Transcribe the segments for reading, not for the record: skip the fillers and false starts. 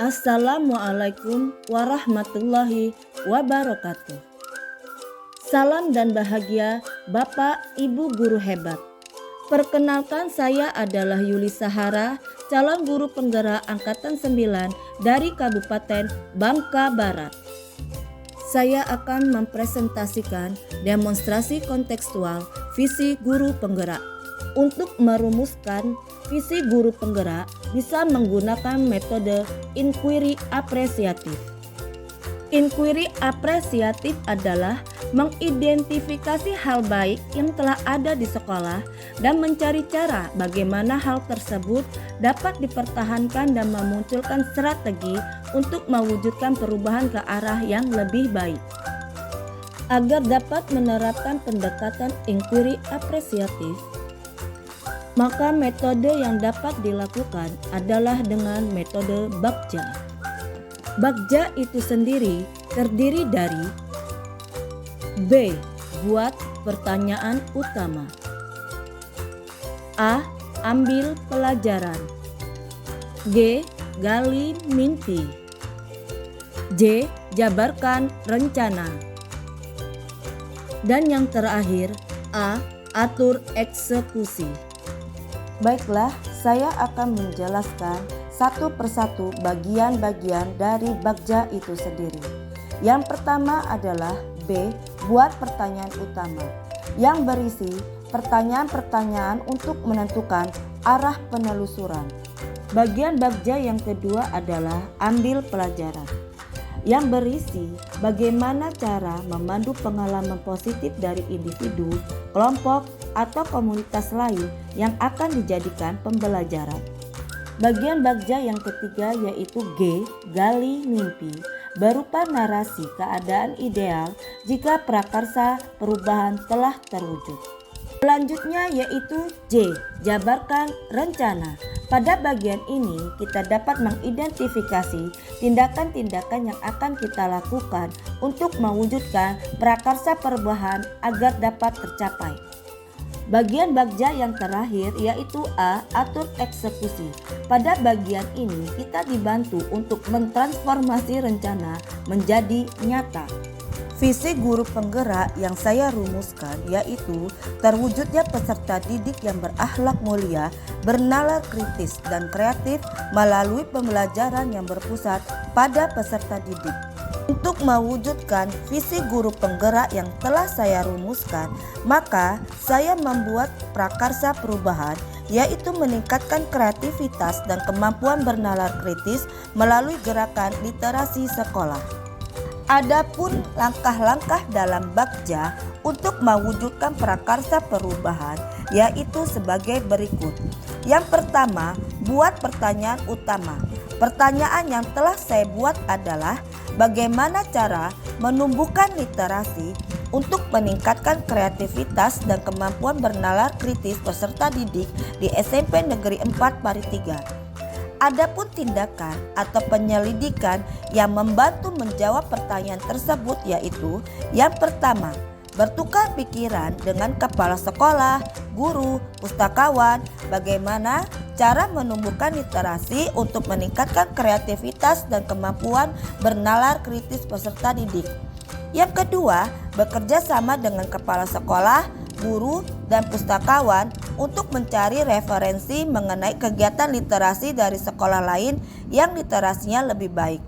Assalamualaikum warahmatullahi wabarakatuh. Salam dan bahagia Bapak Ibu guru hebat. Perkenalkan, saya adalah Yuli Sahara, calon guru penggerak angkatan 9 dari Kabupaten Bangka Barat. Saya akan mempresentasikan demonstrasi kontekstual visi guru penggerak. Untuk merumuskan visi guru penggerak bisa menggunakan metode inquiry apresiatif. Inquiry apresiatif adalah mengidentifikasi hal baik yang telah ada di sekolah dan mencari cara bagaimana hal tersebut dapat dipertahankan dan memunculkan strategi untuk mewujudkan perubahan ke arah yang lebih baik. Agar dapat menerapkan pendekatan inquiry apresiatif, maka metode yang dapat dilakukan adalah dengan metode Bagja. Bagja itu sendiri terdiri dari B. Buat pertanyaan utama. A. Ambil pelajaran. G. Gali mimpi. J. Jabarkan rencana. Dan yang terakhir, A. Atur eksekusi. Baiklah, saya akan menjelaskan satu persatu bagian-bagian dari Bagja itu sendiri. Yang pertama adalah B. Buat pertanyaan utama, yang berisi pertanyaan-pertanyaan untuk menentukan arah penelusuran. Bagian Bagja yang kedua adalah ambil pelajaran, yang berisi bagaimana cara memandu pengalaman positif dari individu, kelompok, atau komunitas lain yang akan dijadikan pembelajaran. Bagian Bagja yang ketiga yaitu G. Gali mimpi, berupa narasi keadaan ideal jika prakarsa perubahan telah terwujud. Selanjutnya yaitu J. Jabarkan rencana. Pada bagian ini kita dapat mengidentifikasi tindakan-tindakan yang akan kita lakukan untuk mewujudkan prakarsa perubahan agar dapat tercapai. Bagian Bagja yang terakhir yaitu A. Atur eksekusi. Pada bagian ini kita dibantu untuk mentransformasi rencana menjadi nyata. Visi guru penggerak yang saya rumuskan yaitu terwujudnya peserta didik yang berakhlak mulia, bernalar kritis dan kreatif melalui pembelajaran yang berpusat pada peserta didik. Untuk mewujudkan visi guru penggerak yang telah saya rumuskan, maka saya membuat prakarsa perubahan, yaitu meningkatkan kreativitas dan kemampuan bernalar kritis melalui gerakan literasi sekolah. Adapun langkah-langkah dalam Bagja untuk mewujudkan prakarsa perubahan yaitu sebagai berikut. Yang pertama, buat pertanyaan utama. Pertanyaan yang telah saya buat adalah bagaimana cara menumbuhkan literasi untuk meningkatkan kreativitas dan kemampuan bernalar kritis peserta didik di SMP Negeri 4 Pari 3. Adapun tindakan atau penyelidikan yang membantu menjawab pertanyaan tersebut yaitu yang pertama, bertukar pikiran dengan kepala sekolah, guru, pustakawan, bagaimana cara menumbuhkan literasi untuk meningkatkan kreativitas dan kemampuan bernalar kritis peserta didik. Yang kedua, bekerja sama dengan kepala sekolah, guru, dan pustakawan untuk mencari referensi mengenai kegiatan literasi dari sekolah lain yang literasinya lebih baik.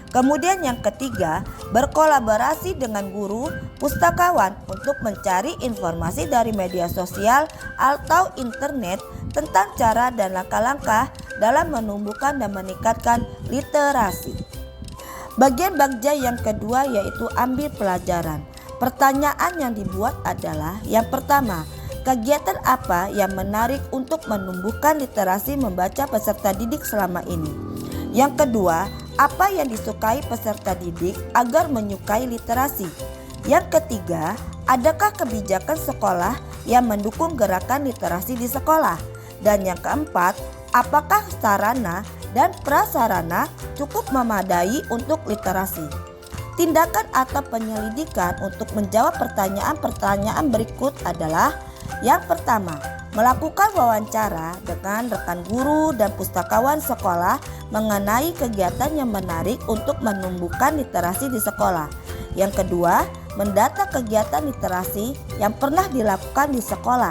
Kemudian yang ketiga, berkolaborasi dengan guru, pustakawan untuk mencari informasi dari media sosial atau internet tentang cara dan langkah-langkah dalam menumbuhkan dan meningkatkan literasi. Bagian Bagja yang kedua yaitu ambil pelajaran. Pertanyaan yang dibuat adalah yang pertama, kegiatan apa yang menarik untuk menumbuhkan literasi membaca peserta didik selama ini? Yang kedua, apa yang disukai peserta didik agar menyukai literasi? Yang ketiga, adakah kebijakan sekolah yang mendukung gerakan literasi di sekolah? Dan yang keempat, apakah sarana dan prasarana cukup memadai untuk literasi? Tindakan atau penyelidikan untuk menjawab pertanyaan-pertanyaan berikut adalah yang pertama, melakukan wawancara dengan rekan guru dan pustakawan sekolah mengenai kegiatan yang menarik untuk menumbuhkan literasi di sekolah. Yang kedua, mendata kegiatan literasi yang pernah dilakukan di sekolah.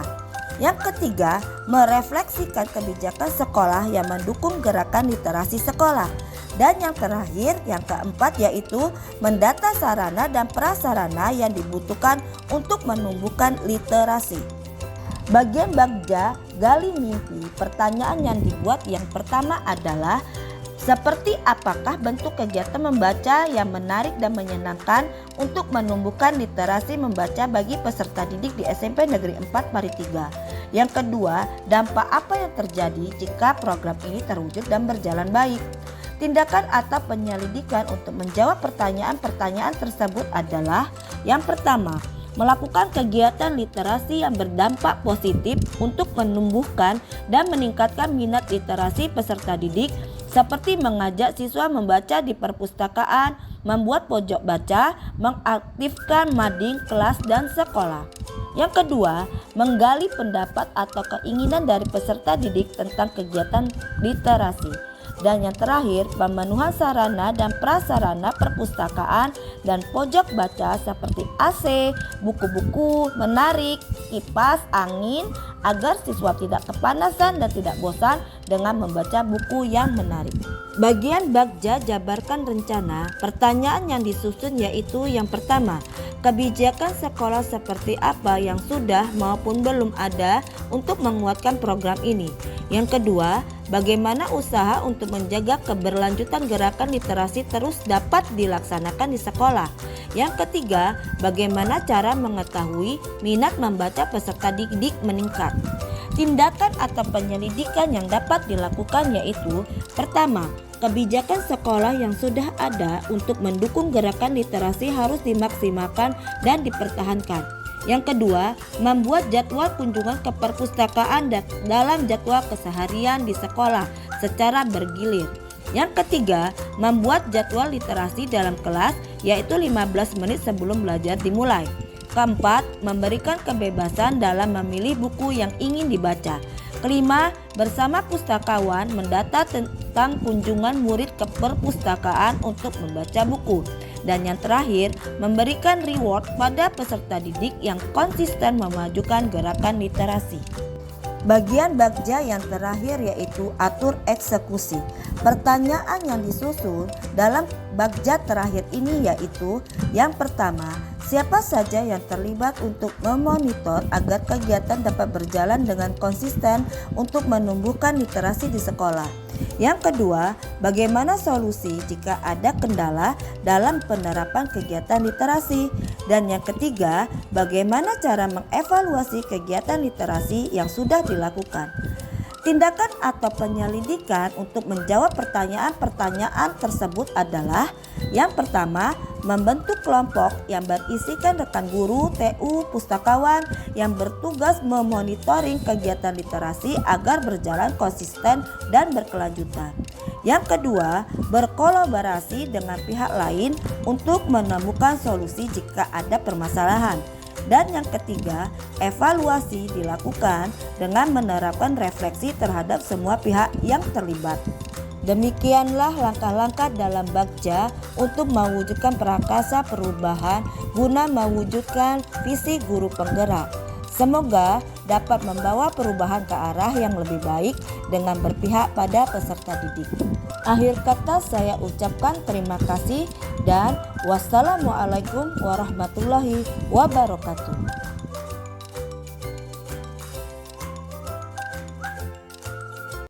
Yang ketiga, merefleksikan kebijakan sekolah yang mendukung gerakan literasi sekolah. Dan yang terakhir, yang keempat, yaitu mendata sarana dan prasarana yang dibutuhkan untuk menumbuhkan literasi. Bagian Bagja gali mimpi, pertanyaan yang dibuat yang pertama adalah seperti apakah bentuk kegiatan membaca yang menarik dan menyenangkan untuk menumbuhkan literasi membaca bagi peserta didik di SMP Negeri 4 Paritiga. Yang kedua, dampak apa yang terjadi jika program ini terwujud dan berjalan baik. Tindakan atau penyelidikan untuk menjawab pertanyaan-pertanyaan tersebut adalah yang pertama, melakukan kegiatan literasi yang berdampak positif untuk menumbuhkan dan meningkatkan minat literasi peserta didik, seperti mengajak siswa membaca di perpustakaan, membuat pojok baca, mengaktifkan mading kelas dan sekolah. Yang kedua, menggali pendapat atau keinginan dari peserta didik tentang kegiatan literasi. Dan yang terakhir, pemenuhan sarana dan prasarana perpustakaan dan pojok baca seperti AC, buku-buku menarik, kipas angin agar siswa tidak kepanasan dan tidak bosan dengan membaca buku yang menarik. Bagian Bagja jabarkan rencana. Pertanyaan yang disusun yaitu yang pertama, kebijakan sekolah seperti apa yang sudah maupun belum ada untuk menguatkan program ini. Yang kedua, bagaimana usaha untuk menjaga keberlanjutan gerakan literasi terus dapat dilaksanakan di sekolah. Yang ketiga, bagaimana cara mengetahui minat membaca peserta didik meningkat. Tindakan atau penyelidikan yang dapat dilakukan yaitu pertama, kebijakan sekolah yang sudah ada untuk mendukung gerakan literasi harus dimaksimalkan dan dipertahankan. Yang kedua, membuat jadwal kunjungan ke perpustakaan dalam jadwal keseharian di sekolah secara bergilir. Yang ketiga, membuat jadwal literasi dalam kelas yaitu 15 menit sebelum belajar dimulai. Keempat, memberikan kebebasan dalam memilih buku yang ingin dibaca. Kelima, bersama pustakawan mendata tentang kunjungan murid ke perpustakaan untuk membaca buku. Dan yang terakhir, memberikan reward pada peserta didik yang konsisten memajukan gerakan literasi. Bagian Bagja yang terakhir yaitu atur eksekusi. Pertanyaan yang disusun dalam Bagja terakhir ini yaitu yang pertama, siapa saja yang terlibat untuk memonitor agar kegiatan dapat berjalan dengan konsisten untuk menumbuhkan literasi di sekolah. Yang kedua, bagaimana solusi jika ada kendala dalam penerapan kegiatan literasi. Dan yang ketiga, bagaimana cara mengevaluasi kegiatan literasi yang sudah dilakukan. Tindakan atau penyelidikan untuk menjawab pertanyaan-pertanyaan tersebut adalah yang pertama, membentuk kelompok yang berisikan rekan guru, TU, pustakawan yang bertugas memonitoring kegiatan literasi agar berjalan konsisten dan berkelanjutan. Yang kedua, berkolaborasi dengan pihak lain untuk menemukan solusi jika ada permasalahan. Dan yang ketiga, evaluasi dilakukan dengan menerapkan refleksi terhadap semua pihak yang terlibat. Demikianlah langkah-langkah dalam Bagja untuk mewujudkan prakarsa perubahan guna mewujudkan visi guru penggerak. Semoga dapat membawa perubahan ke arah yang lebih baik dengan berpihak pada peserta didik. Akhir kata saya ucapkan terima kasih dan wassalamualaikum warahmatullahi wabarakatuh.